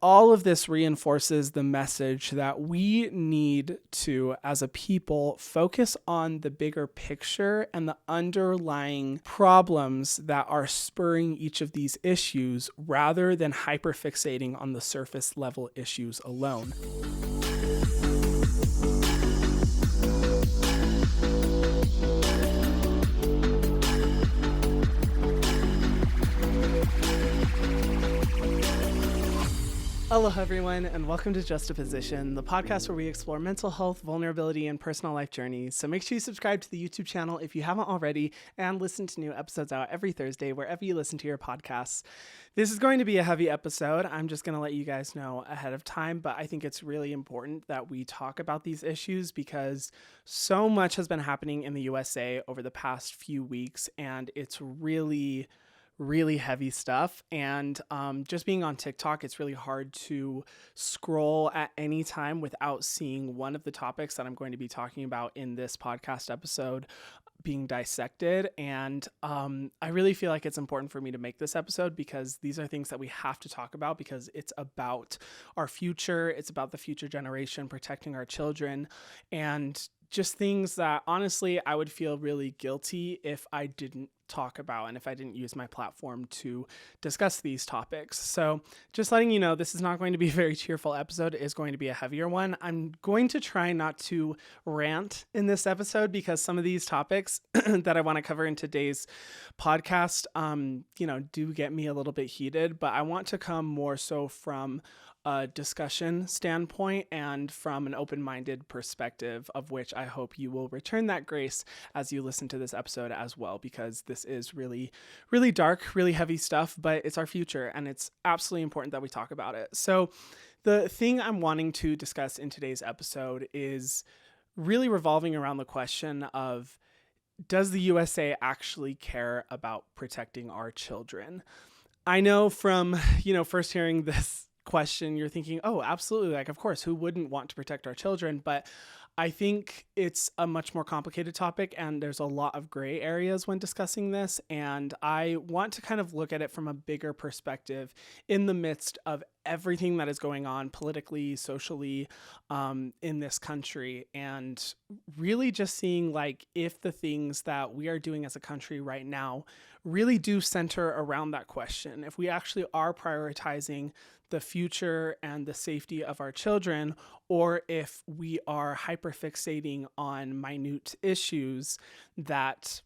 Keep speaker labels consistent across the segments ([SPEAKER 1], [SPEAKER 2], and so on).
[SPEAKER 1] All of this reinforces the message that we need to, as a people, focus on the bigger picture and the underlying problems that are spurring each of these issues rather than hyperfixating on the surface level issues alone. Aloha everyone, and welcome to Justaposition, the podcast where we explore mental health, vulnerability, and personal life journeys. So make sure you subscribe to the YouTube channel if you haven't already, and listen to new episodes out every Thursday wherever you listen to your podcasts. This is going to be a heavy episode. I'm just going to let you guys know ahead of time, but I think it's really important that we talk about these issues because so much has been happening in the USA over the past few weeks, and it's really heavy stuff. And just being on TikTok, it's really hard to scroll at any time without seeing one of the topics that I'm going to be talking about in this podcast episode being dissected. And I really feel like it's important for me to make this episode because these are things that we have to talk about because it's about our future. It's about the future generation, protecting our children, and just things that honestly I would feel really guilty if I didn't talk about and if I didn't use my platform to discuss these topics. So just letting you know, this is not going to be a very cheerful episode. It is going to be a heavier one. I'm going to try not to rant in this episode because some of these topics that I want to cover in today's podcast, do get me a little bit heated, but I want to come more so from a discussion standpoint and from an open-minded perspective, of which I hope you will return that grace as you listen to this episode as well, because this is really, really dark, really heavy stuff, but it's our future and it's absolutely important that we talk about it. So the thing I'm wanting to discuss in today's episode is really revolving around the question of, does the USA actually care about protecting our children? I know from, first hearing this question, you're thinking, oh, absolutely. Like, of course, who wouldn't want to protect our children? But I think it's a much more complicated topic and there's a lot of gray areas when discussing this. And I want to kind of look at it from a bigger perspective in the midst of everything that is going on politically, socially, in this country, and really just seeing like if the things that we are doing as a country right now really do center around that question. If we actually are prioritizing the future and the safety of our children, or if we are hyperfixating on minute issues that,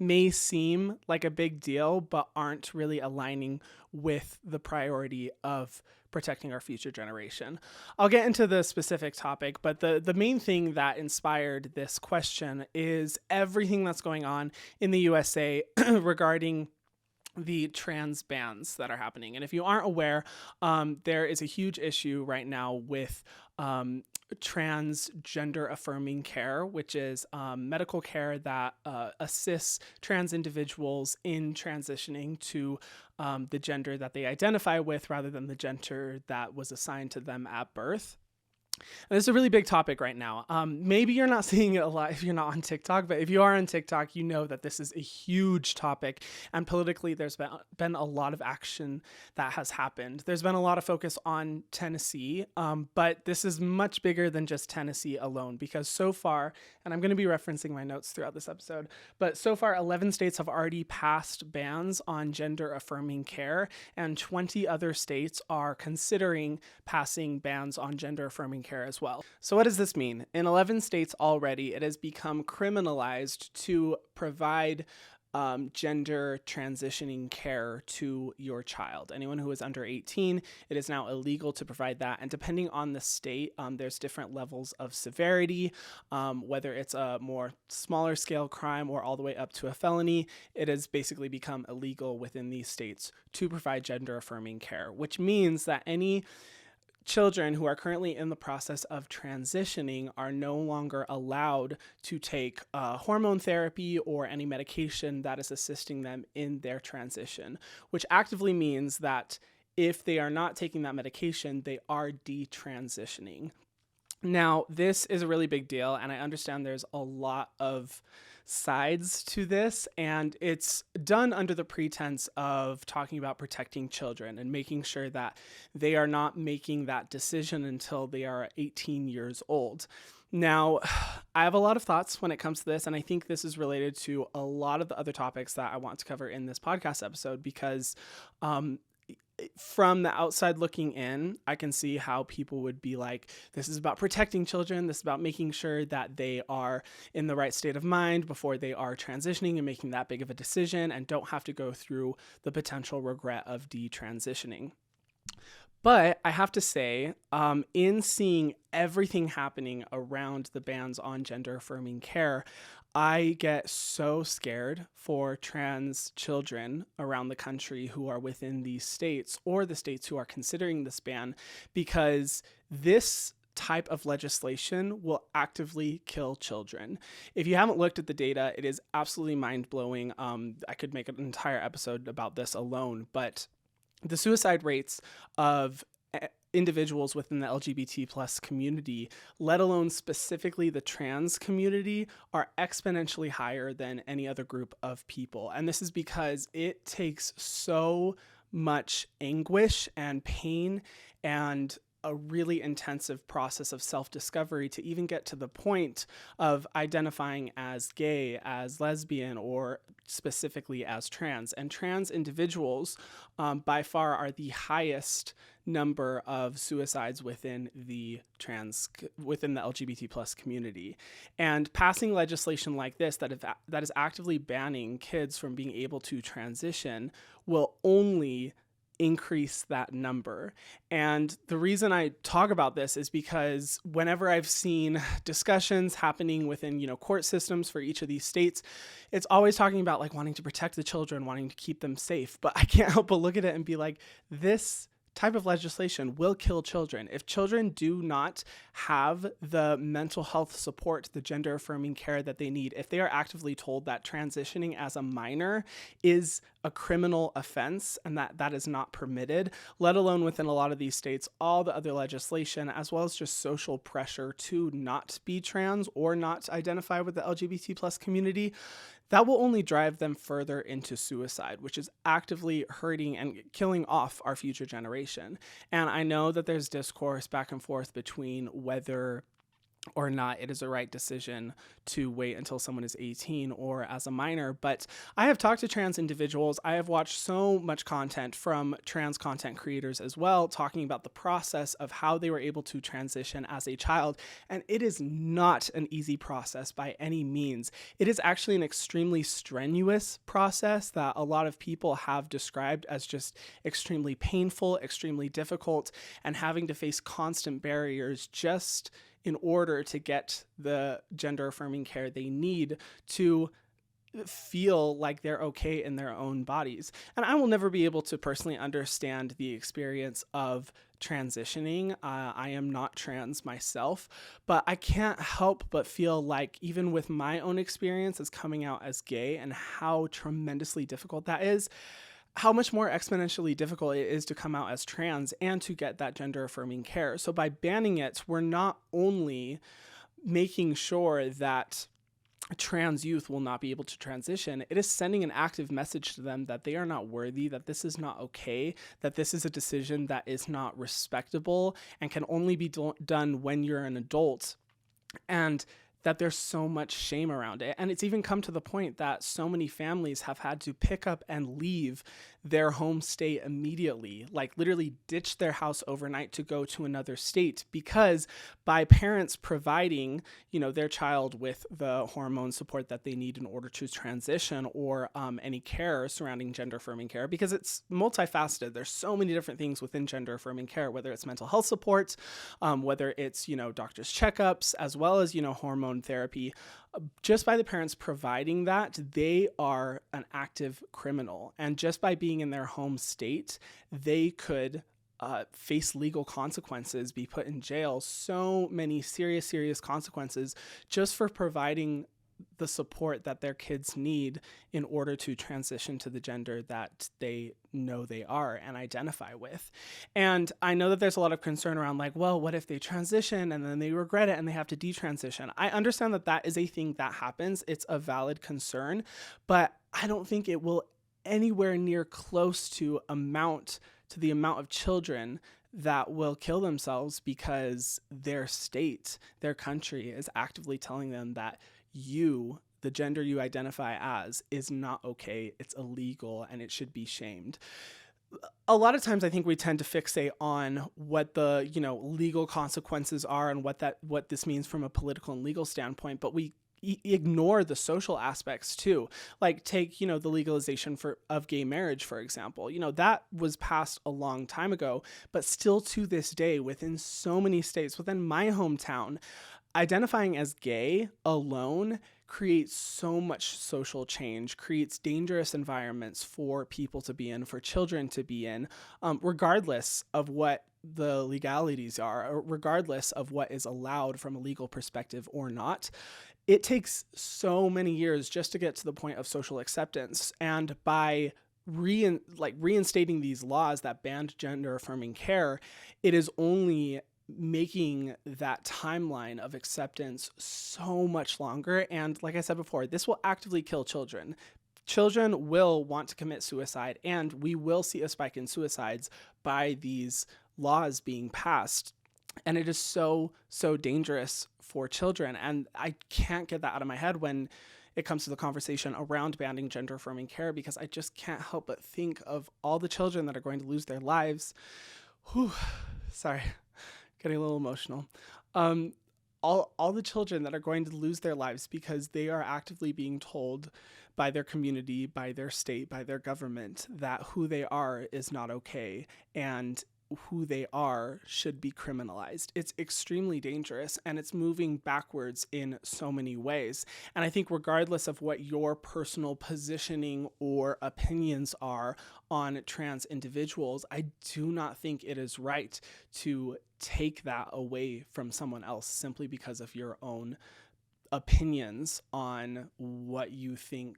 [SPEAKER 1] may seem like a big deal, but aren't really aligning with the priority of protecting our future generation. I'll get into the specific topic, but the main thing that inspired this question is everything that's going on in the USA regarding the trans bans that are happening. And if you aren't aware, there is a huge issue right now with transgender-affirming care, which is medical care that assists trans individuals in transitioning to the gender that they identify with rather than the gender that was assigned to them at birth. And this is a really big topic right now. Maybe you're not seeing it a lot if you're not on TikTok, but if you are on TikTok, you know that this is a huge topic. And politically, there's been a lot of action that has happened. There's been a lot of focus on Tennessee, but this is much bigger than just Tennessee alone, because so far, and I'm going to be referencing my notes throughout this episode, but so far 11 states have already passed bans on gender-affirming care, and 20 other states are considering passing bans on gender-affirming care as well. So what does this mean? In 11 states already, it has become criminalized to provide gender transitioning care to your child. Anyone who is under 18, it is now illegal to provide that. And depending on the state, there's different levels of severity, whether it's a more smaller scale crime or all the way up to a felony. It has basically become illegal within these states to provide gender affirming care, which means that any children who are currently in the process of transitioning are no longer allowed to take hormone therapy or any medication that is assisting them in their transition, which actively means that if they are not taking that medication, they are detransitioning. Now, this is a really big deal, and I understand there's a lot of sides to this, and it's done under the pretense of talking about protecting children and making sure that they are not making that decision until they are 18 years old. Now, I have a lot of thoughts when it comes to this, and I think this is related to a lot of the other topics that I want to cover in this podcast episode because from the outside looking in, I can see how people would be like, this is about protecting children. This is about making sure that they are in the right state of mind before they are transitioning and making that big of a decision and don't have to go through the potential regret of detransitioning. But I have to say, in seeing everything happening around the bans on gender-affirming care, I get so scared for trans children around the country who are within these states or the states who are considering this ban, because this type of legislation will actively kill children. If you haven't looked at the data, it is absolutely mind-blowing. I could make an entire episode about this alone, but the suicide rates of individuals within the LGBT plus community, let alone specifically the trans community, are exponentially higher than any other group of people. And this is because it takes so much anguish and pain and a really intensive process of self-discovery to even get to the point of identifying as gay, as lesbian, or specifically as trans. And trans individuals by far are the highest number of suicides within the LGBT plus community. And passing legislation like this that is actively banning kids from being able to transition will only increase that number. And the reason I talk about this is because whenever I've seen discussions happening within, court systems for each of these states, it's always talking about like wanting to protect the children, wanting to keep them safe. But I can't help but look at it and be like, this type of legislation will kill children. If children do not have the mental health support, the gender affirming care that they need, if they are actively told that transitioning as a minor is a criminal offense and that is not permitted, let alone within a lot of these states, all the other legislation, as well as just social pressure to not be trans or not identify with the LGBT plus community, that will only drive them further into suicide, which is actively hurting and killing off our future generation. And I know that there's discourse back and forth between whether or not it is a right decision to wait until someone is 18 or as a minor. But I have talked to trans individuals. I have watched so much content from trans content creators as well, talking about the process of how they were able to transition as a child. And it is not an easy process by any means. It is actually an extremely strenuous process that a lot of people have described as just extremely painful, extremely difficult, and having to face constant barriers just in order to get the gender affirming care they need to feel like they're okay in their own bodies. And I will never be able to personally understand the experience of transitioning. I am not trans myself, but I can't help but feel like even with my own experience as coming out as gay and how tremendously difficult that is, how much more exponentially difficult it is to come out as trans and to get that gender affirming care. So by banning it, we're not only making sure that trans youth will not be able to transition, it is sending an active message to them that they are not worthy, that this is not okay, that this is a decision that is not respectable and can only be done when you're an adult. And that there's so much shame around it. And it's even come to the point that so many families have had to pick up and leave their home state immediately, like literally ditch their house overnight to go to another state, because by parents providing, their child with the hormone support that they need in order to transition or any care surrounding gender affirming care, because it's multifaceted. There's so many different things within gender affirming care, whether it's mental health support, whether it's, doctor's checkups, as well as, hormone therapy. Just by the parents providing that, they are an active criminal. And just by being in their home state, they could face legal consequences, be put in jail, so many serious consequences just for providing the support that their kids need in order to transition to the gender that they know they are and identify with. And I know that there's a lot of concern around like, well, what if they transition and then they regret it and they have to detransition? I understand that that is a thing that happens. It's a valid concern, but I don't think it will anywhere near close to the amount of children that will kill themselves because their state, their country is actively telling them that the gender you identify as, is not okay, it's illegal, and it should be shamed. A lot of times I think we tend to fixate on what the, legal consequences are and what this means from a political and legal standpoint, but we ignore the social aspects too. Like take, the legalization of gay marriage, for example. That was passed a long time ago, but still to this day, within so many states, within my hometown, identifying as gay alone creates so much social change, creates dangerous environments for people to be in, for children to be in, regardless of what the legalities are, or regardless of what is allowed from a legal perspective or not. It takes so many years just to get to the point of social acceptance. And by reinstating these laws that banned gender-affirming care, it is only making that timeline of acceptance so much longer. And like I said before, this will actively kill children. Children will want to commit suicide, and we will see a spike in suicides by these laws being passed. And it is so, so dangerous for children. And I can't get that out of my head when it comes to the conversation around banning gender-affirming care, because I just can't help but think of all the children that are going to lose their lives. Sorry, getting a little emotional. All the children that are going to lose their lives because they are actively being told by their community, by their state, by their government that who they are is not okay, and who they are should be criminalized. It's extremely dangerous, and it's moving backwards in so many ways. And I think regardless of what your personal positioning or opinions are on trans individuals, I do not think it is right to take that away from someone else simply because of your own opinions on what you think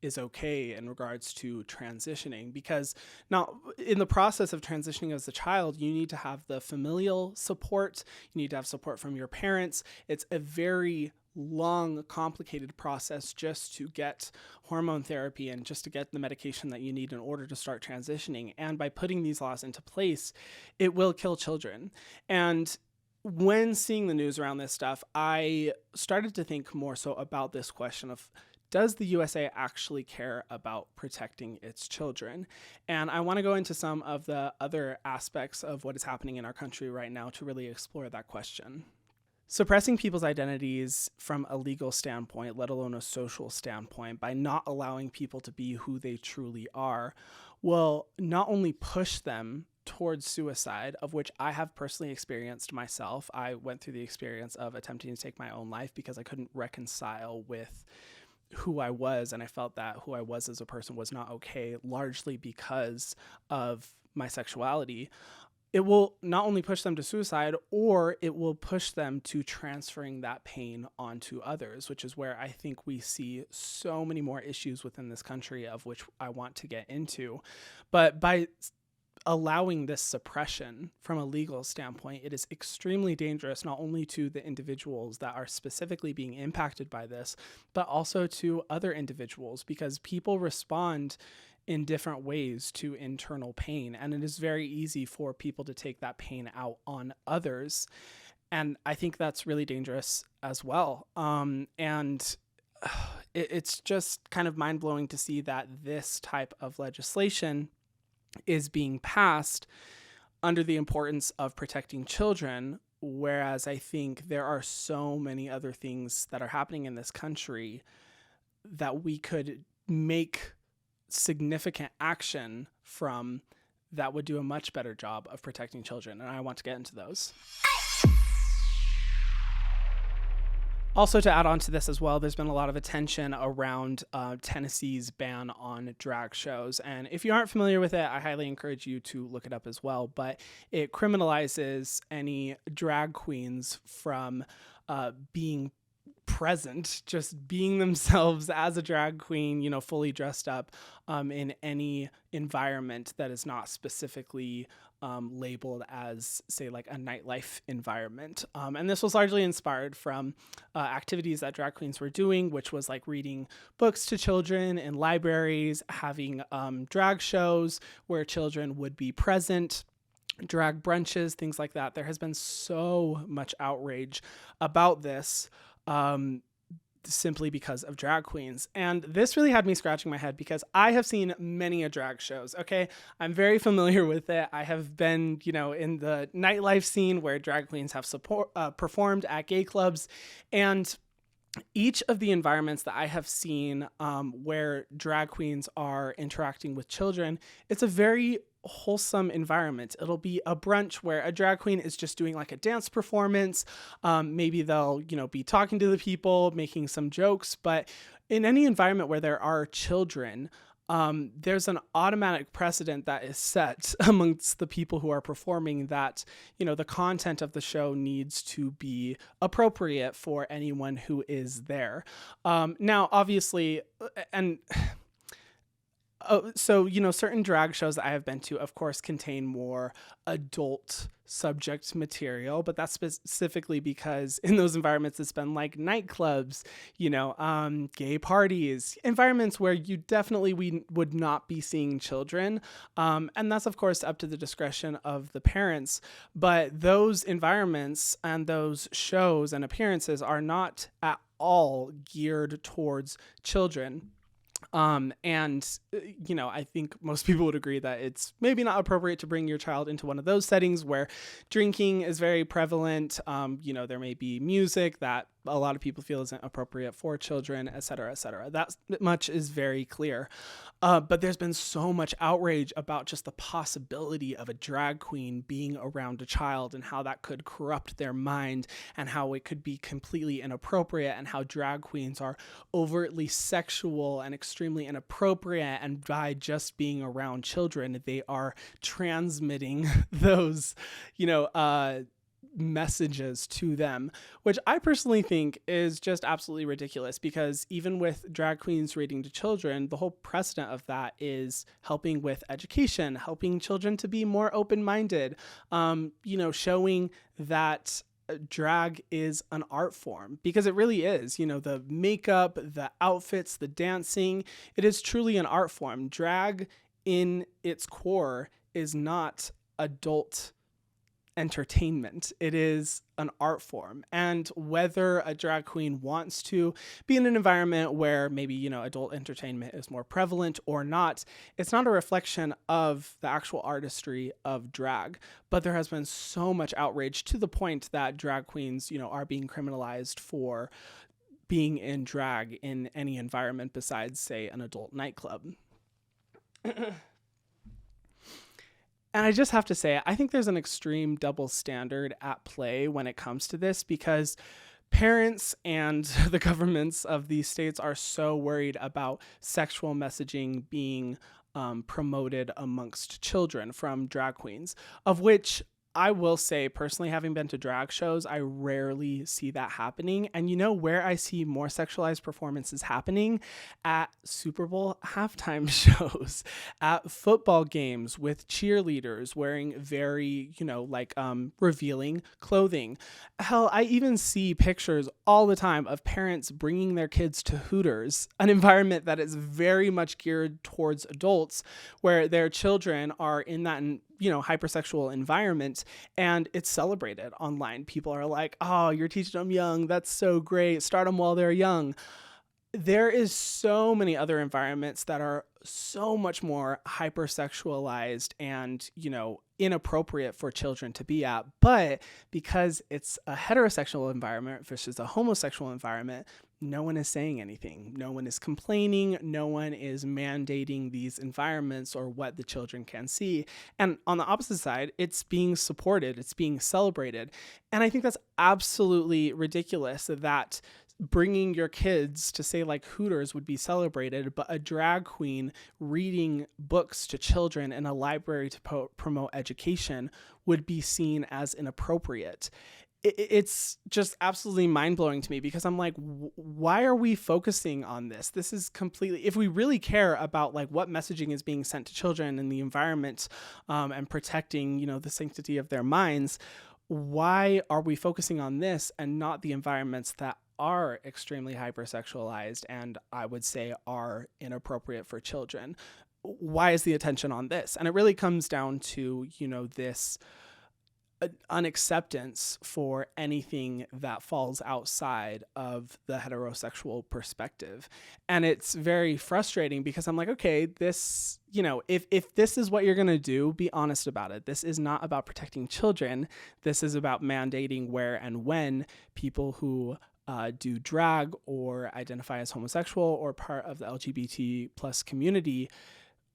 [SPEAKER 1] is okay in regards to transitioning. Because now in the process of transitioning as a child, you need to have the familial support, you need to have support from your parents. It's a very long, complicated process just to get hormone therapy and just to get the medication that you need in order to start transitioning. And by putting these laws into place, it will kill children. And when seeing the news around this stuff, I started to think more so about this question of, does the USA actually care about protecting its children? And I want to go into some of the other aspects of what is happening in our country right now to really explore that question. Suppressing people's identities from a legal standpoint, let alone a social standpoint, by not allowing people to be who they truly are, will not only push them towards suicide, of which I have personally experienced myself. I went through the experience of attempting to take my own life because I couldn't reconcile with who I was, and I felt that who I was as a person was not okay, largely because of my sexuality. It will not only push them to suicide, or it will push them to transferring that pain onto others, which is where I think we see so many more issues within this country, of which I want to get into. But by allowing this suppression from a legal standpoint, it is extremely dangerous, not only to the individuals that are specifically being impacted by this, but also to other individuals, because people respond in different ways to internal pain. And it is very easy for people to take that pain out on others. And I think that's really dangerous as well. It's just kind of mind-blowing to see that this type of legislation is being passed under the importance of protecting children, whereas I think there are so many other things that are happening in this country that we could make significant action from that would do a much better job of protecting children, and I want to get into those. Also, to add on to this as well, there's been a lot of attention around Tennessee's ban on drag shows. And if you aren't familiar with it, I highly encourage you to look it up as well. But it criminalizes any drag queens from being present, just being themselves as a drag queen, fully dressed up in any environment that is not specifically labeled as, say, like a nightlife environment. And this was largely inspired from activities that drag queens were doing, which was like reading books to children in libraries, having drag shows where children would be present, drag brunches, things like that. There has been so much outrage about this simply because of drag queens. And this really had me scratching my head because I have seen many drag shows. Okay. I'm very familiar with it. I have been, in the nightlife scene where drag queens have performed at gay clubs, and each of the environments that I have seen where drag queens are interacting with children, it's a very wholesome environment. It'll be a brunch where a drag queen is just doing like a dance performance. Maybe they'll, be talking to the people, making some jokes. But in any environment where there are children, there's an automatic precedent that is set amongst the people who are performing that, the content of the show needs to be appropriate for anyone who is there. Now, obviously, and so, certain drag shows that I have been to, of course, contain more adult subject material, but that's specifically because in those environments, it's been like nightclubs, gay parties, environments where we would not be seeing children. And that's, of course, up to the discretion of the parents. But those environments and those shows and appearances are not at all geared towards children. I think most people would agree that it's maybe not appropriate to bring your child into one of those settings where drinking is very prevalent. There may be music that a lot of people feel isn't appropriate for children, et cetera, et cetera. That much is very clear. But there's been so much outrage about just the possibility of a drag queen being around a child and how that could corrupt their mind and how it could be completely inappropriate and how drag queens are overtly sexual and extremely inappropriate. And by just being around children, they are transmitting those, messages to them, which I personally think is just absolutely ridiculous, because even with drag queens reading to children, the whole precedent of that is helping with education, helping children to be more open-minded, showing that drag is an art form, because it really is. The makeup, the outfits, the dancing, it is truly an art form. Drag in its core is not adult entertainment. It is an art form. And whether a drag queen wants to be in an environment where maybe, adult entertainment is more prevalent or not, it's not a reflection of the actual artistry of drag. But there has been so much outrage to the point that drag queens, are being criminalized for being in drag in any environment besides, say, an adult nightclub. And I just have to say, I think there's an extreme double standard at play when it comes to this, because parents and the governments of these states are so worried about sexual messaging being promoted amongst children from drag queens, of which I will say, personally, having been to drag shows, I rarely see that happening. And where I see more sexualized performances happening? At Super Bowl halftime shows, at football games with cheerleaders wearing very, revealing clothing. Hell, I even see pictures all the time of parents bringing their kids to Hooters, an environment that is very much geared towards adults, where their children are in that hypersexual environment, and it's celebrated online. People are like, oh, you're teaching them young. That's so great. Start them while they're young. There is so many other environments that are so much more hypersexualized and, inappropriate for children to be at. But because it's a heterosexual environment versus a homosexual environment, no one is saying anything. No one is complaining. No one is mandating these environments or what the children can see. And on the opposite side, it's being supported. It's being celebrated. And I think that's absolutely ridiculous that bringing your kids to, say, like Hooters would be celebrated, but a drag queen reading books to children in a library to promote education would be seen as inappropriate. it's just absolutely mind-blowing to me, because I'm like, why are we focusing on this? This is completely, if we really care about like what messaging is being sent to children and the environment, and protecting, the sanctity of their minds, why are we focusing on this and not the environments that are extremely hypersexualized and I would say are inappropriate for children? Why is the attention on this? And it really comes down to, this unacceptance for anything that falls outside of the heterosexual perspective. And it's very frustrating, because I'm like, okay, this, if this is what you're going to do, be honest about it. This is not about protecting children. This is about mandating where and when people who do drag or identify as homosexual or part of the LGBT plus community,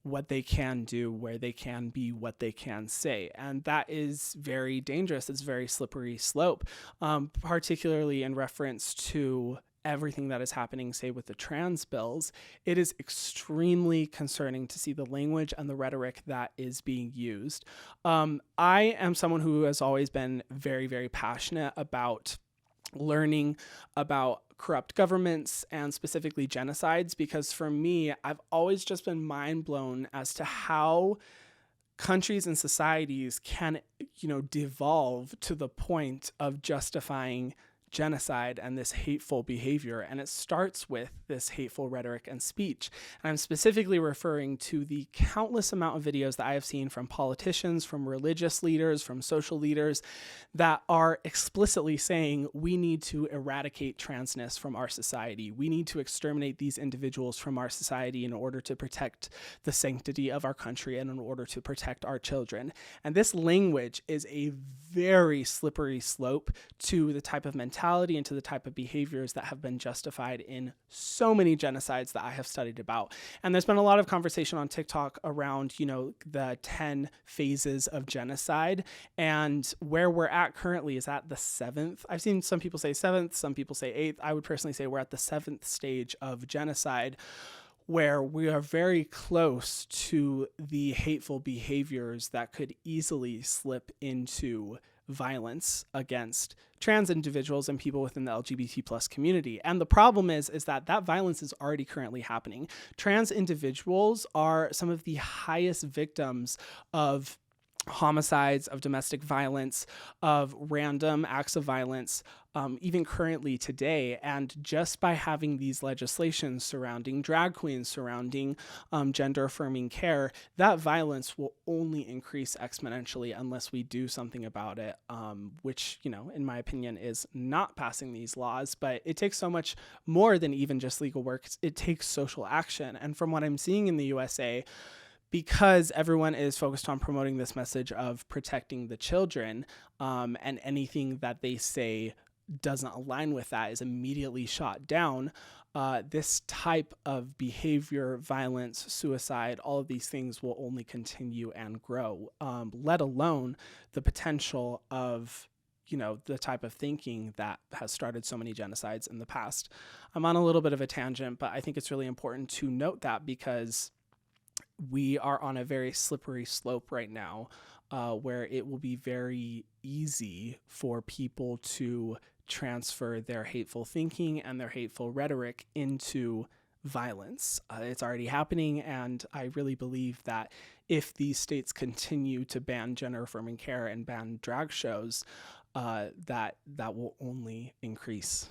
[SPEAKER 1] what they can do, where they can be, what they can say. And that is very dangerous. It's very slippery slope, particularly in reference to everything that is happening, say, with the trans bills. It is extremely concerning to see the language and the rhetoric that is being used. I am someone who has always been very, very passionate about learning about corrupt governments and specifically genocides, because for me, I've always just been mind blown as to how countries and societies can, devolve to the point of justifying genocide and this hateful behavior. And it starts with this hateful rhetoric and speech. And I'm specifically referring to the countless amount of videos that I have seen from politicians, from religious leaders, from social leaders that are explicitly saying we need to eradicate transness from our society. We need to exterminate these individuals from our society in order to protect the sanctity of our country and in order to protect our children. And this language is a very slippery slope to the type of mentality and to the type of behaviors that have been justified in so many genocides that I have studied about. And there's been a lot of conversation on TikTok around, the 10 phases of genocide, and where we're at currently is at the 7th. I've seen some people say 7th, some people say 8th. I would personally say we're at the 7th stage of genocide, where we are very close to the hateful behaviors that could easily slip into violence against trans individuals and people within the LGBT plus community. And the problem is that violence is already currently happening. Trans individuals are some of the highest victims of homicides, of domestic violence, of random acts of violence, even currently today. And just by having these legislations surrounding drag queens, surrounding gender-affirming care, that violence will only increase exponentially unless we do something about it, which, in my opinion, is not passing these laws. But it takes so much more than even just legal work. It takes social action. And from what I'm seeing in the USA, because everyone is focused on promoting this message of protecting the children, and anything that they say doesn't align with that is immediately shot down, this type of behavior, violence, suicide, all of these things will only continue and grow, let alone the potential of the type of thinking that has started so many genocides in the past. I'm on a little bit of a tangent, but I think it's really important to note that, because we are on a very slippery slope right now, where it will be very easy for people to transfer their hateful thinking and their hateful rhetoric into violence. It's already happening, and I really believe that if these states continue to ban gender-affirming care and ban drag shows, that will only increase.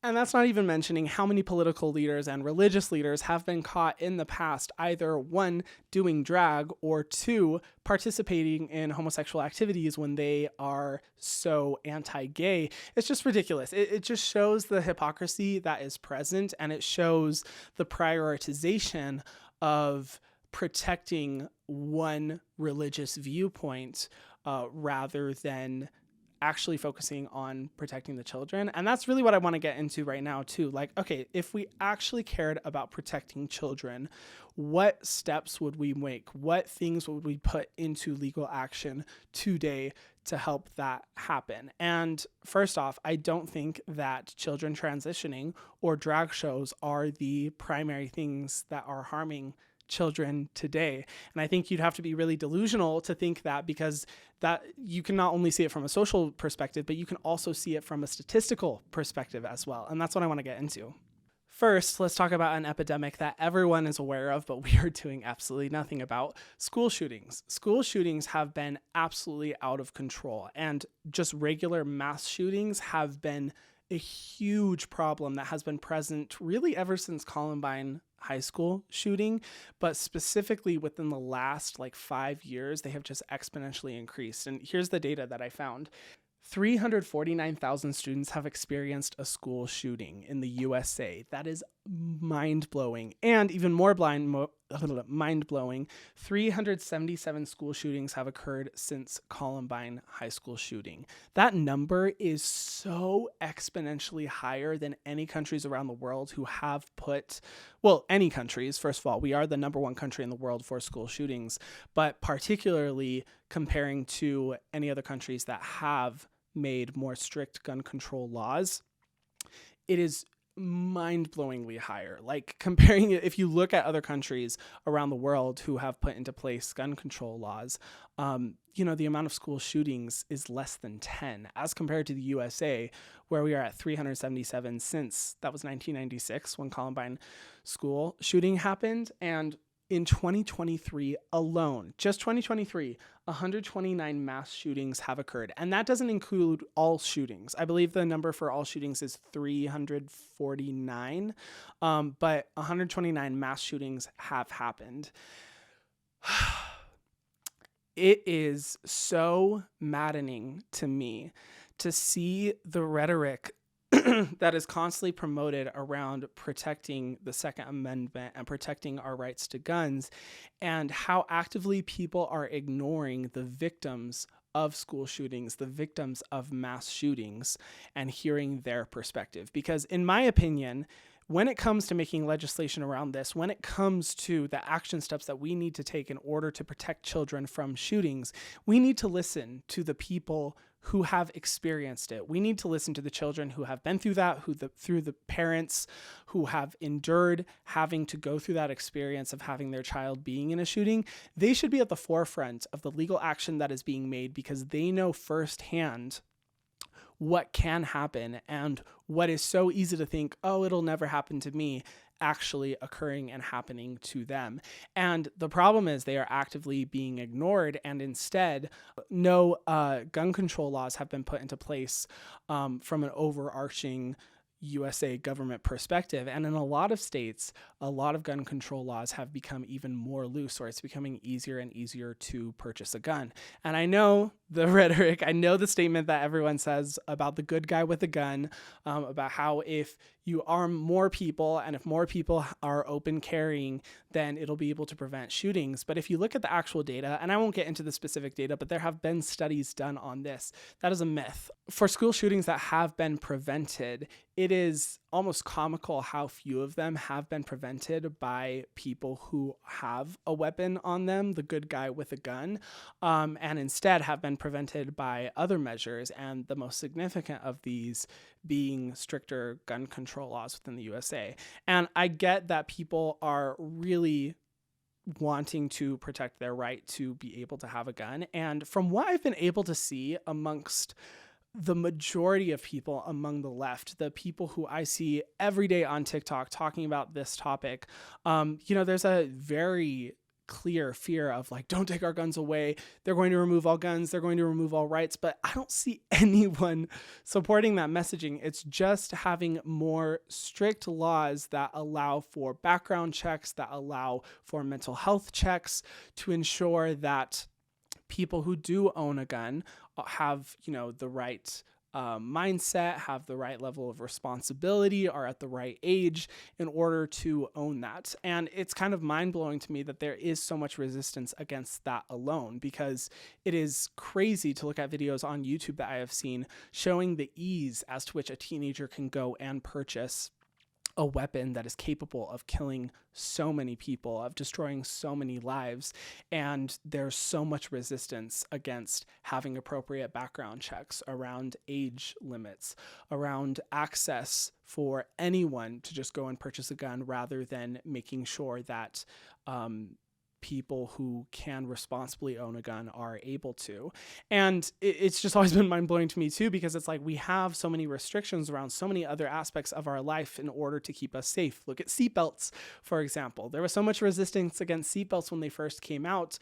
[SPEAKER 1] And that's not even mentioning how many political leaders and religious leaders have been caught in the past, either 1, doing drag, or 2, participating in homosexual activities when they are so anti-gay. It's just ridiculous. It just shows the hypocrisy that is present, and it shows the prioritization of protecting one religious viewpoint rather than actually focusing on protecting the children. And that's really what I want to get into right now too. Like, okay, if we actually cared about protecting children, what steps would we make? What things would we put into legal action today to help that happen? And first off, I don't think that children transitioning or drag shows are the primary things that are harming children today. And I think you'd have to be really delusional to think that, because that you can not only see it from a social perspective, but you can also see it from a statistical perspective as well. And that's what I want to get into. First, let's talk about an epidemic that everyone is aware of, but we are doing absolutely nothing about: school shootings. School shootings have been absolutely out of control, and just regular mass shootings have been a huge problem that has been present really ever since Columbine high school shooting, but specifically within the last 5 years, they have just exponentially increased. And here's the data that I found. 349,000 students have experienced a school shooting in the USA. That is mind-blowing. And even more mind-blowing, 377 school shootings have occurred since Columbine high school shooting. That number is so exponentially higher than any countries around the world who have put, any countries. First of all, we are the number one country in the world for school shootings, but particularly comparing to any other countries that have made more strict gun control laws, it is mind-blowingly higher. Comparing it, if you look at other countries around the world who have put into place gun control laws, the amount of school shootings is less than 10 as compared to the USA, where we are at 377 since that was 1996 when Columbine school shooting happened. And in 2023 alone, just 2023, 129 mass shootings have occurred. And that doesn't include all shootings. I believe the number for all shootings is 349, but 129 mass shootings have happened. It is so maddening to me to see the rhetoric that is constantly promoted around protecting the Second Amendment and protecting our rights to guns, and how actively people are ignoring the victims of school shootings, the victims of mass shootings, and hearing their perspective. Because in my opinion, when it comes to making legislation around this, when it comes to the action steps that we need to take in order to protect children from shootings, we need to listen to the people who have experienced it. We need to listen to the children who have been through that, through the parents who have endured having to go through that experience of having their child being in a shooting. They should be at the forefront of the legal action that is being made, because they know firsthand what can happen and what is so easy to think, oh, it'll never happen to me, actually occurring and happening to them. And the problem is they are actively being ignored, and instead no gun control laws have been put into place from an overarching USA government perspective. And in a lot of states, a lot of gun control laws have become even more loose, or it's becoming easier and easier to purchase a gun. And I know the rhetoric, I know the statement that everyone says about the good guy with a gun, about how if you arm more people and if more people are open carrying, then it'll be able to prevent shootings. But if you look at the actual data, and I won't get into the specific data, but there have been studies done on this, that is a myth. For school shootings that have been prevented, it is almost comical how few of them have been prevented by people who have a weapon on them, the good guy with a gun, and instead have been prevented by other measures, and the most significant of these being stricter gun control laws within the USA. And I get that people are really wanting to protect their right to be able to have a gun. And from what I've been able to see amongst the majority of people among the left, the people who I see every day on TikTok talking about this topic, there's a very clear fear of don't take our guns away. They're going to remove all guns. They're going to remove all rights. But I don't see anyone supporting that messaging. It's just having more strict laws that allow for background checks, that allow for mental health checks to ensure that people who do own a gun have, the right mindset, have the right level of responsibility, are at the right age in order to own that. And it's kind of mind-blowing to me that there is so much resistance against that alone, because it is crazy to look at videos on YouTube that I have seen showing the ease as to which a teenager can go and purchase a weapon that is capable of killing so many people, of destroying so many lives. And there's so much resistance against having appropriate background checks around age limits, around access for anyone to just go and purchase a gun rather than making sure that people who can responsibly own a gun are able to. And it's just always been mind-blowing to me too, because it's like we have so many restrictions around so many other aspects of our life in order to keep us safe. Look at seatbelts, for example. There was so much resistance against seatbelts when they first came out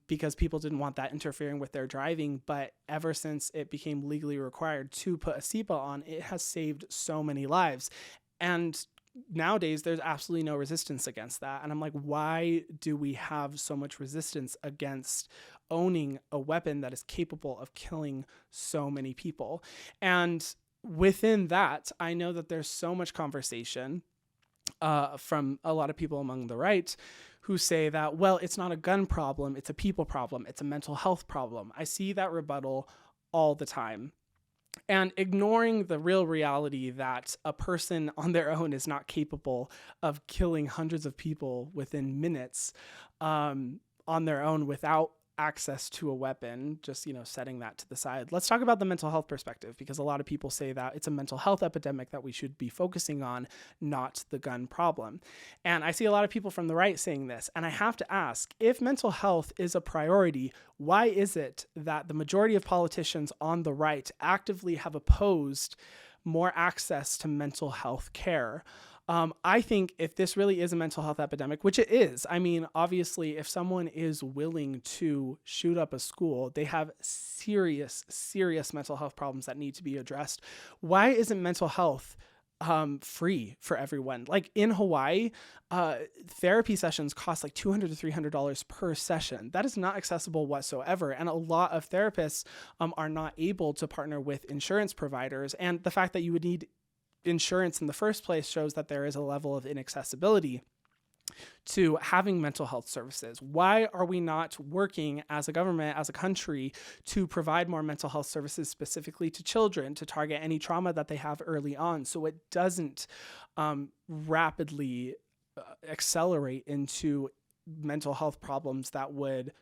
[SPEAKER 1] because people didn't want that interfering with their driving. But ever since it became legally required to put a seatbelt on, it has saved so many lives. And nowadays, there's absolutely no resistance against that. And I'm like, why do we have so much resistance against owning a weapon that is capable of killing so many people? And within that, I know that there's so much conversation from a lot of people among the right who say that, well, it's not a gun problem, it's a people problem, it's a mental health problem. I see that rebuttal all the time. And ignoring the real reality that a person on their own is not capable of killing hundreds of people within minutes on their own without access to a weapon, just, setting that to the side. Let's talk about the mental health perspective, because a lot of people say that it's a mental health epidemic that we should be focusing on, not the gun problem. And I see a lot of people from the right saying this, and I have to ask, if mental health is a priority, why is it that the majority of politicians on the right actively have opposed more access to mental health care? I think if this really is a mental health epidemic, which it is, I mean, obviously, if someone is willing to shoot up a school, they have serious, serious mental health problems that need to be addressed. Why isn't mental health free for everyone? Like in Hawaii, therapy sessions cost like $200 to $300 per session. That is not accessible whatsoever. And a lot of therapists are not able to partner with insurance providers. And the fact that you would need insurance in the first place shows that there is a level of inaccessibility to having mental health services. Why are we not working as a government, as a country, to provide more mental health services specifically to children, to target any trauma that they have early on, so it doesn't rapidly accelerate into mental health problems that would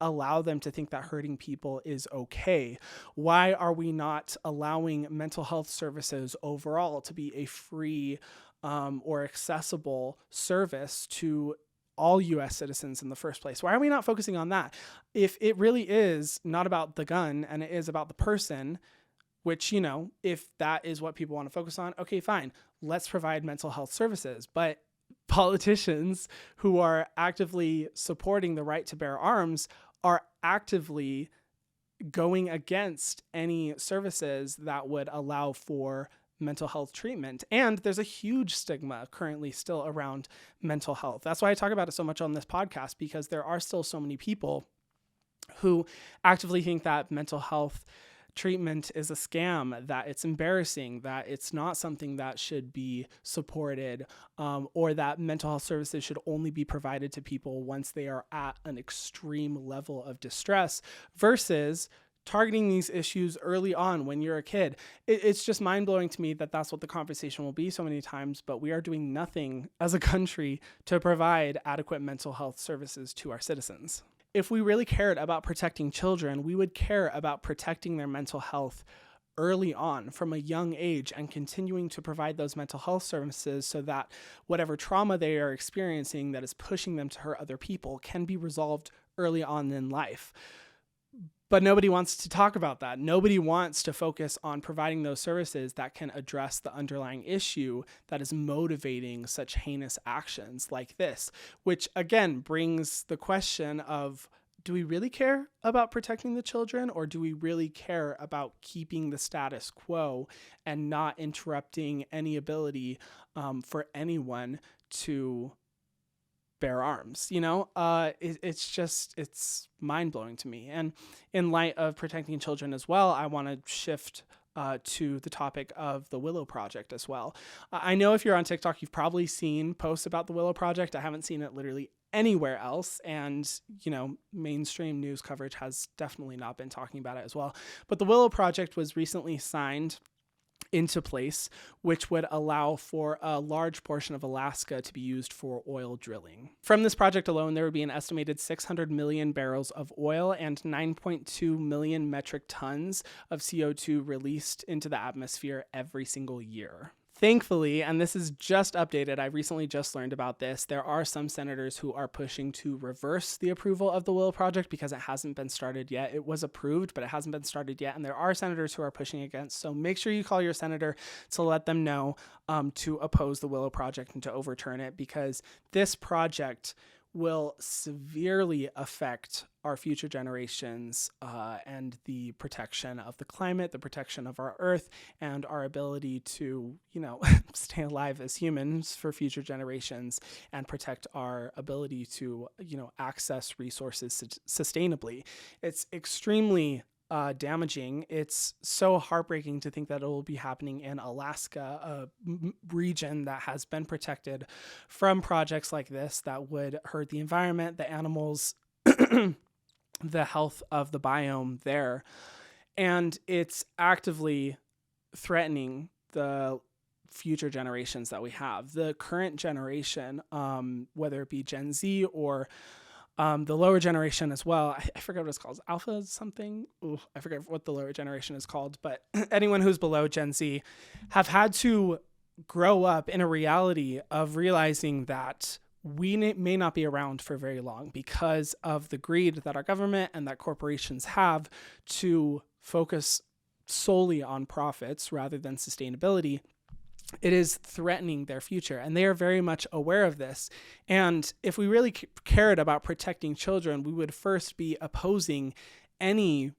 [SPEAKER 1] allow them to think that hurting people is okay? Why are we not allowing mental health services overall to be a free or accessible service to all U.S. citizens in the first place? Why are we not focusing on that? If it really is not about the gun and it is about the person, which, if that is what people want to focus on, okay, fine, let's provide mental health services. But politicians who are actively supporting the right to bear arms are actively going against any services that would allow for mental health treatment. And there's a huge stigma currently still around mental health. That's why I talk about it so much on this podcast, because there are still so many people who actively think that mental health treatment is a scam, that it's embarrassing, that it's not something that should be supported, or that mental health services should only be provided to people once they are at an extreme level of distress, versus targeting these issues early on when you're a kid. It's just mind-blowing to me that that's what the conversation will be so many times, but we are doing nothing as a country to provide adequate mental health services to our citizens. If we really cared about protecting children, we would care about protecting their mental health early on from a young age and continuing to provide those mental health services so that whatever trauma they are experiencing that is pushing them to hurt other people can be resolved early on in life. But nobody wants to talk about that. Nobody wants to focus on providing those services that can address the underlying issue that is motivating such heinous actions like this, which again brings the question of, do we really care about protecting the children, or do we really care about keeping the status quo and not interrupting any ability for anyone to bear arms? It's mind-blowing to me. And in light of protecting children as well, I want to shift to the topic of the Willow Project as well. I know if you're on TikTok, you've probably seen posts about the Willow Project. I haven't seen it literally anywhere else. And, mainstream news coverage has definitely not been talking about it as well. But the Willow Project was recently signed into place, which would allow for a large portion of Alaska to be used for oil drilling. From this project alone, there would be an estimated 600 million barrels of oil and 9.2 million metric tons of CO2 released into the atmosphere every single year. Thankfully, and this is just updated, I recently just learned about this, there are some senators who are pushing to reverse the approval of the Willow Project because it hasn't been started yet. It was approved, but it hasn't been started yet, and there are senators who are pushing against. So make sure you call your senator to let them know to oppose the Willow Project and to overturn it, because this project will severely affect our future generations and the protection of the climate, the protection of our earth, and our ability to, stay alive as humans for future generations and protect our ability to, access resources sustainably. It's extremely damaging. It's so heartbreaking to think that it will be happening in Alaska, a region that has been protected from projects like this that would hurt the environment, the animals, the health of the biome there. And it's actively threatening the future generations that we have. The current generation, whether it be Gen Z or the lower generation as well. I forget what it's called. Alpha something? Ooh, I forget what the lower generation is called. But anyone who's below Gen Z have had to grow up in a reality of realizing that we may not be around for very long because of the greed that our government and that corporations have to focus solely on profits rather than sustainability. It is threatening their future, and they are very much aware of this. And if we really cared about protecting children, we would first be opposing any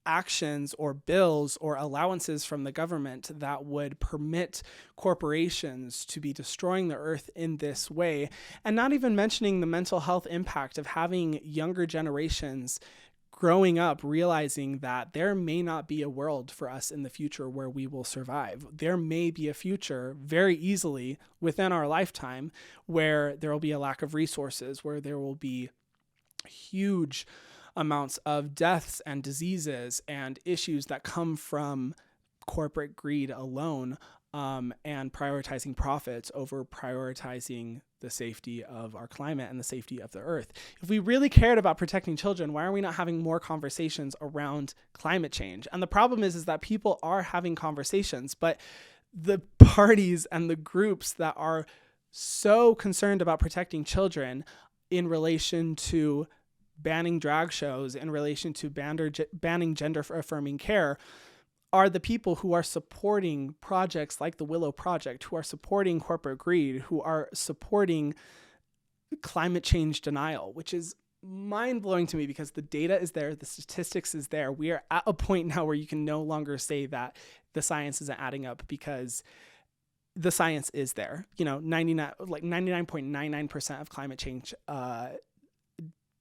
[SPEAKER 1] actions or bills or allowances from the government that would permit corporations to be destroying the earth in this way, and not even mentioning the mental health impact of having younger generations growing up realizing that there may not be a world for us in the future where we will survive. There may be a future very easily within our lifetime where there will be a lack of resources, where there will be huge amounts of deaths and diseases and issues that come from corporate greed alone, and prioritizing profits over prioritizing the safety of our climate and the safety of the earth. If we really cared about protecting children, why are we not having more conversations around climate change? And the problem is that people are having conversations, but the parties and the groups that are so concerned about protecting children in relation to banning drag shows, in relation to banning gender-affirming care, are the people who are supporting projects like the Willow Project, who are supporting corporate greed, who are supporting climate change denial, which is mind-blowing to me because the data is there, the statistics is there. We are at a point now where you can no longer say that the science isn't adding up because the science is there. 99.99% of climate change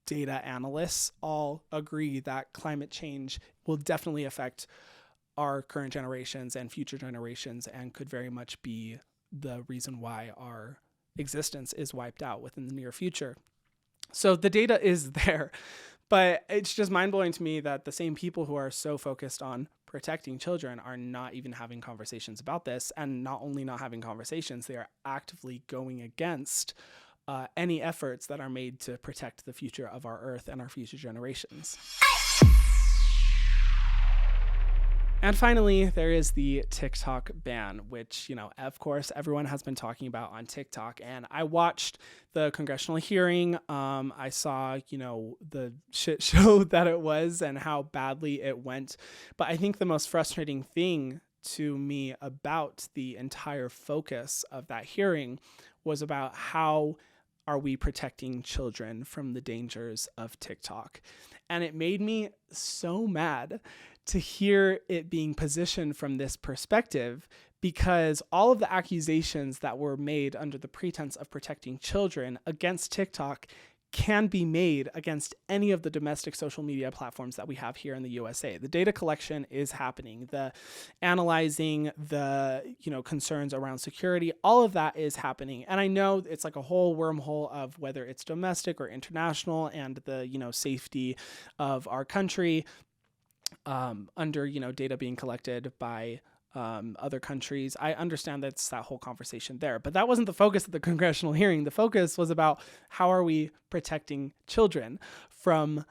[SPEAKER 1] data analysts all agree that climate change will definitely affect our current generations and future generations, and could very much be the reason why our existence is wiped out within the near future. So the data is there, but it's just mind-blowing to me that the same people who are so focused on protecting children are not even having conversations about this, and not only not having conversations, they are actively going against any efforts that are made to protect the future of our earth and our future generations. And finally, there is the TikTok ban, which, of course, everyone has been talking about on TikTok. And I watched the congressional hearing. I saw, the shit show that it was and how badly it went. But I think the most frustrating thing to me about the entire focus of that hearing was about how are we protecting children from the dangers of TikTok. And it made me so mad to hear it being positioned from this perspective, because all of the accusations that were made under the pretense of protecting children against TikTok can be made against any of the domestic social media platforms that we have here in the USA. The data collection is happening, the analyzing, the concerns around security, all of that is happening. And I know it's like a whole wormhole of whether it's domestic or international and the safety of our country under data being collected by other countries. I understand that's that whole conversation there, but that wasn't the focus of the congressional hearing. The focus was about how are we protecting children from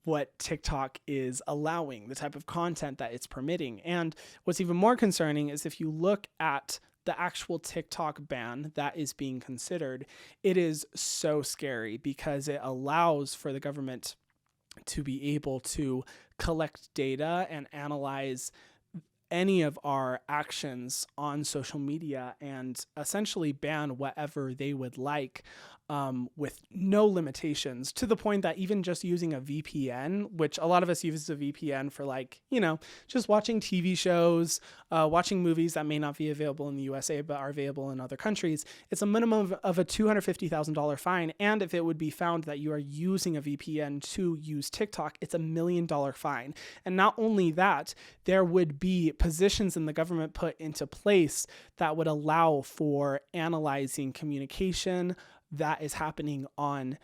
[SPEAKER 1] what TikTok is allowing, the type of content that it's permitting. And what's even more concerning is if you look at the actual TikTok ban that is being considered, it is so scary because it allows for the government to be able to collect data and analyze any of our actions on social media and essentially ban whatever they would like, with no limitations, to the point that even just using a VPN, which a lot of us use a VPN for, like, just watching TV shows, watching movies that may not be available in the USA but are available in other countries, it's a minimum of a $250,000 fine. And if it would be found that you are using a VPN to use TikTok, it's $1 million fine. And not only that, there would be positions in the government put into place that would allow for analyzing communication that is happening on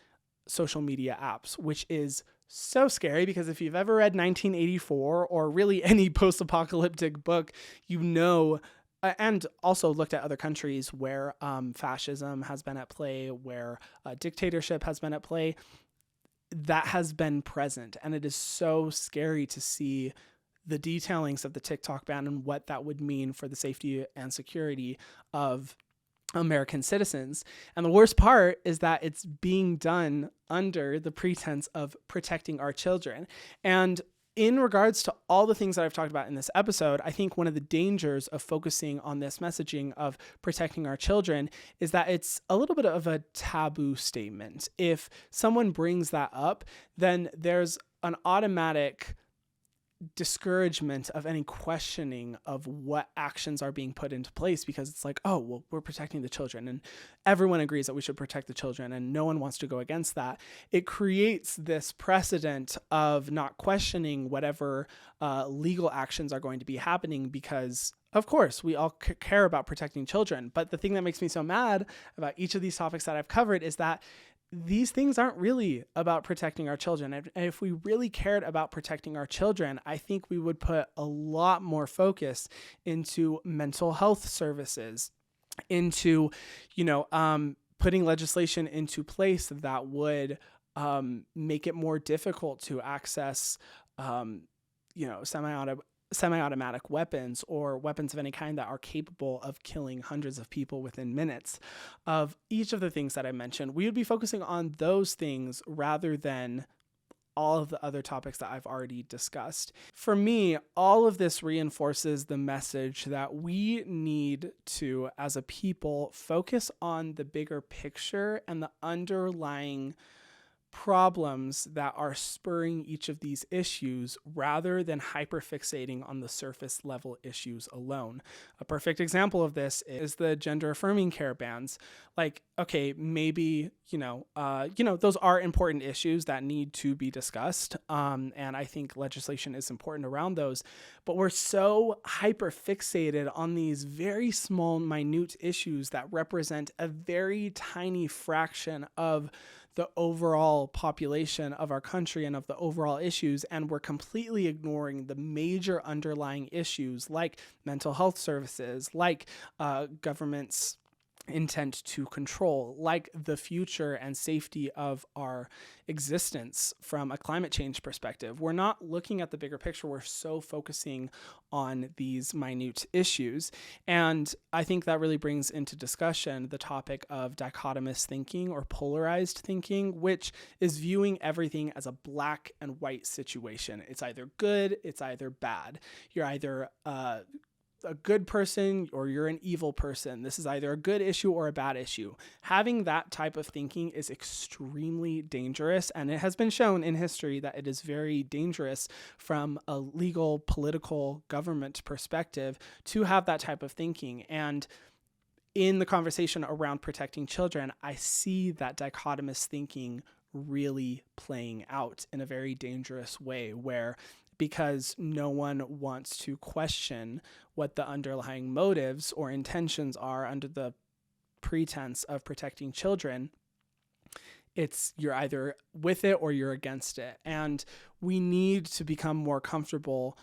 [SPEAKER 1] social media apps, which is so scary because if you've ever read 1984 or really any post-apocalyptic book, and also looked at other countries where fascism has been at play, where dictatorship has been at play, that has been present. And it is so scary to see the detailings of the TikTok ban and what that would mean for the safety and security of American citizens. And the worst part is that it's being done under the pretense of protecting our children. And in regards to all the things that I've talked about in this episode, I think one of the dangers of focusing on this messaging of protecting our children is that it's a little bit of a taboo statement. If someone brings that up, then there's an automatic discouragement of any questioning of what actions are being put into place, because it's like, oh, well, we're protecting the children and everyone agrees that we should protect the children and no one wants to go against that. It creates this precedent of not questioning whatever legal actions are going to be happening, because of course we all care about protecting children. But the thing that makes me so mad about each of these topics that I've covered is that these things aren't really about protecting our children. And if we really cared about protecting our children, I think we would put a lot more focus into mental health services, into, putting legislation into place that would make it more difficult to access, semi-automatic weapons or weapons of any kind that are capable of killing hundreds of people within minutes. Of each of the things that I mentioned, we would be focusing on those things rather than all of the other topics that I've already discussed. For me, all of this reinforces the message that we need to, as a people, focus on the bigger picture and the underlying problems that are spurring each of these issues rather than hyperfixating on the surface level issues alone. A perfect example of this is the gender-affirming care bans. Like, okay, maybe, those are important issues that need to be discussed. And I think legislation is important around those, but we're so hyperfixated on these very small, minute issues that represent a very tiny fraction of the overall population of our country and of the overall issues, and we're completely ignoring the major underlying issues like mental health services, like government's intent to control, like the future and safety of our existence from a climate change perspective. We're not looking at the bigger picture. We're so focusing on these minute issues. And I think that really brings into discussion the topic of dichotomous thinking or polarized thinking, which is viewing everything as a black and white situation. It's either good, it's either bad. You're either a good person or you're an evil person. This is either a good issue or a bad issue. Having that type of thinking is extremely dangerous, and it has been shown in history that it is very dangerous from a legal, political, government perspective to have that type of thinking. And in the conversation around protecting children, I see that dichotomous thinking really playing out in a very dangerous way, where because no one wants to question what the underlying motives or intentions are under the pretense of protecting children, you're either with it or you're against it. And we need to become more comfortable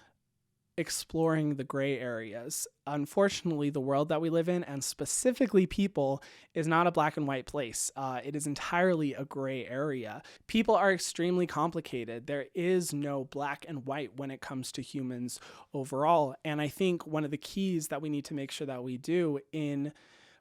[SPEAKER 1] exploring the gray areas. Unfortunately, the world that we live in, and specifically people, is not a black and white place. It is entirely a gray area. People are extremely complicated. There is no black and white when it comes to humans overall. And I think one of the keys that we need to make sure that we do in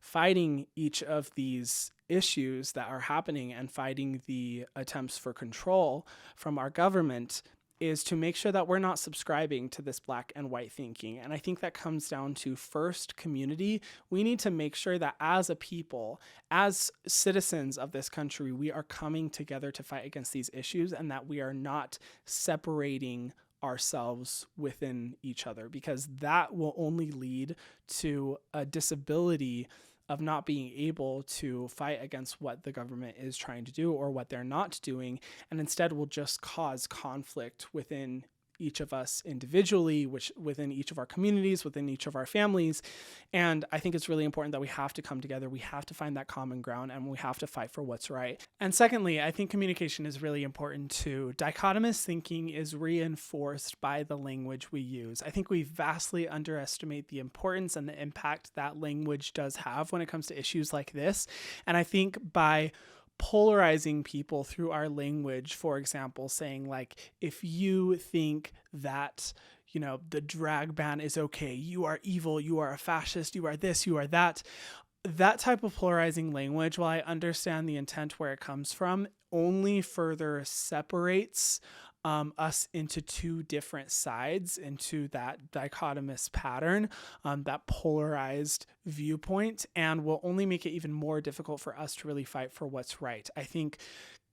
[SPEAKER 1] fighting each of these issues that are happening and fighting the attempts for control from our government is to make sure that we're not subscribing to this black and white thinking. And I think that comes down to first community. We need to make sure that as a people, as citizens of this country, we are coming together to fight against these issues and that we are not separating ourselves within each other, because that will only lead to a disability of not being able to fight against what the government is trying to do or what they're not doing, and instead will just cause conflict within each of us individually, which within each of our communities, within each of our families. And I think it's really important that we have to come together. We have to find that common ground and we have to fight for what's right. And secondly, I think communication is really important too. Dichotomous thinking is reinforced by the language we use. I think we vastly underestimate the importance and the impact that language does have when it comes to issues like this. And I think by polarizing people through our language, for example, saying like, if you think that, the drag ban is okay, you are evil, you are a fascist, you are this, you are that. That type of polarizing language, while I understand the intent where it comes from, only further separates us into two different sides, into that dichotomous pattern, that polarized viewpoint, and will only make it even more difficult for us to really fight for what's right. I think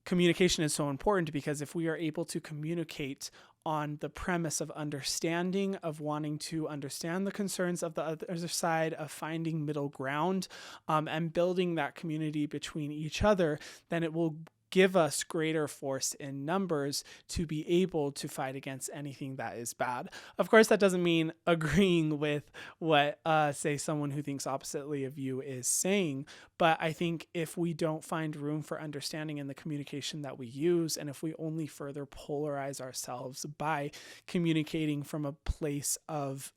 [SPEAKER 1] communication is so important because if we are able to communicate on the premise of understanding, of wanting to understand the concerns of the other side, of finding middle ground, and building that community between each other, then it will give us greater force in numbers to be able to fight against anything that is bad. Of course, that doesn't mean agreeing with what, say, someone who thinks oppositely of you is saying, but I think if we don't find room for understanding in the communication that we use, and if we only further polarize ourselves by communicating from a place of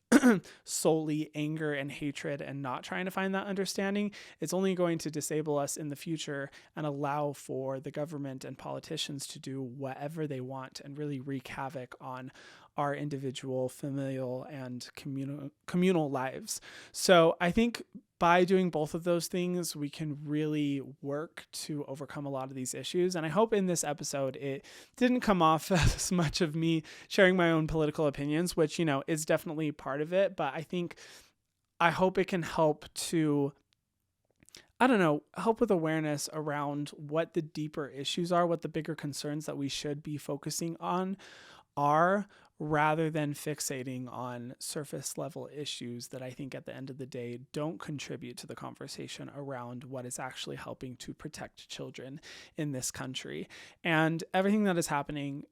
[SPEAKER 1] solely anger and hatred and not trying to find that understanding, it's only going to disable us in the future and allow for the government and politicians to do whatever they want and really wreak havoc on our individual, familial, and communal lives. So I think by doing both of those things, we can really work to overcome a lot of these issues. And I hope in this episode, it didn't come off as much of me sharing my own political opinions, which, is definitely part of it. But I hope it can help to, help with awareness around what the deeper issues are, what the bigger concerns that we should be focusing on are, rather than fixating on surface level issues that I think at the end of the day don't contribute to the conversation around what is actually helping to protect children in this country. And everything that is happening,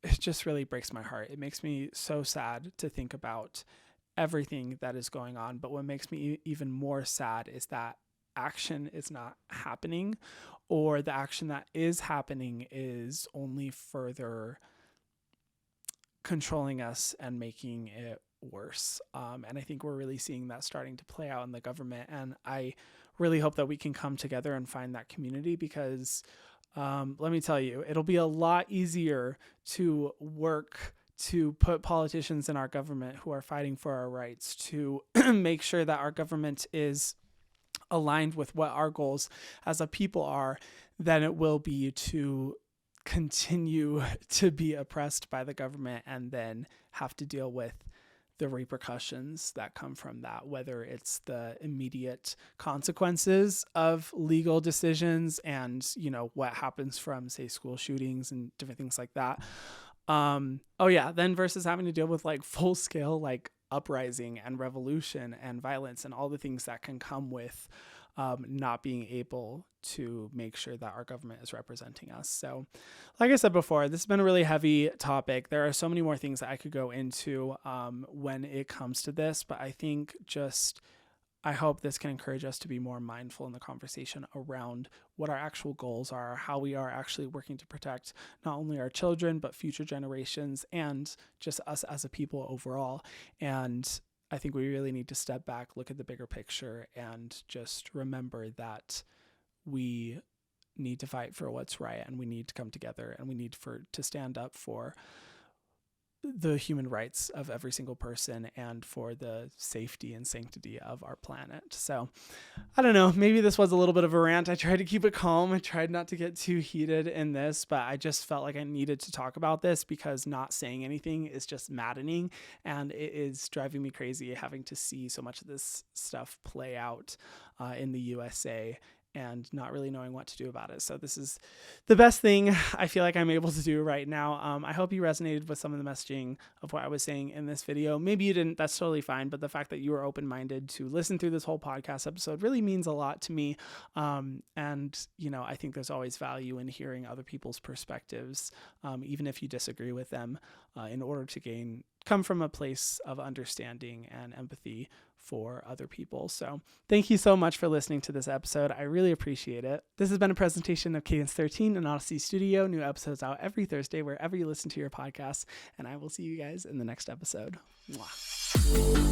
[SPEAKER 1] it just really breaks my heart. It makes me so sad to think about everything that is going on. But what makes me even more sad is that action is not happening, or the action that is happening is only further controlling us and making it worse. And I think we're really seeing that starting to play out in the government. And I really hope that we can come together and find that community, because let me tell you, it'll be a lot easier to work to put politicians in our government who are fighting for our rights, to make sure that our government is aligned with what our goals as a people are, than it will be to continue to be oppressed by the government and then have to deal with the repercussions that come from that, whether it's the immediate consequences of legal decisions and, what happens from, say, school shootings and different things like that. Then versus having to deal with like full scale, like uprising and revolution and violence and all the things that can come with not being able to make sure that our government is representing us. So like I said before, this has been a really heavy topic. There are so many more things that I could go into when it comes to this, but I think just I hope this can encourage us to be more mindful in the conversation around what our actual goals are, how we are actually working to protect not only our children, but future generations and just us as a people overall. And I think we really need to step back, look at the bigger picture, and just remember that we need to fight for what's right, and we need to come together, and we need to stand up for the human rights of every single person and for the safety and sanctity of our planet. So I don't know, maybe this was a little bit of a rant. I tried to keep it calm. I tried not to get too heated in this, but I just felt like I needed to talk about this because not saying anything is just maddening, and it is driving me crazy having to see so much of this stuff play out in the USA and not really knowing what to do about it. So this is the best thing I feel like I'm able to do right now. I hope you resonated with some of the messaging of what I was saying in this video. Maybe you didn't, that's totally fine. But the fact that you were open-minded to listen through this whole podcast episode really means a lot to me. And, you know, I think there's always value in hearing other people's perspectives, even if you disagree with them, in order to come from a place of understanding and empathy for other people. So thank you so much for listening to this episode. I really appreciate it. This has been a presentation of Cadence 13 in Odyssey Studio. New episodes out every Thursday, wherever you listen to your podcasts. And I will see you guys in the next episode. Mwah.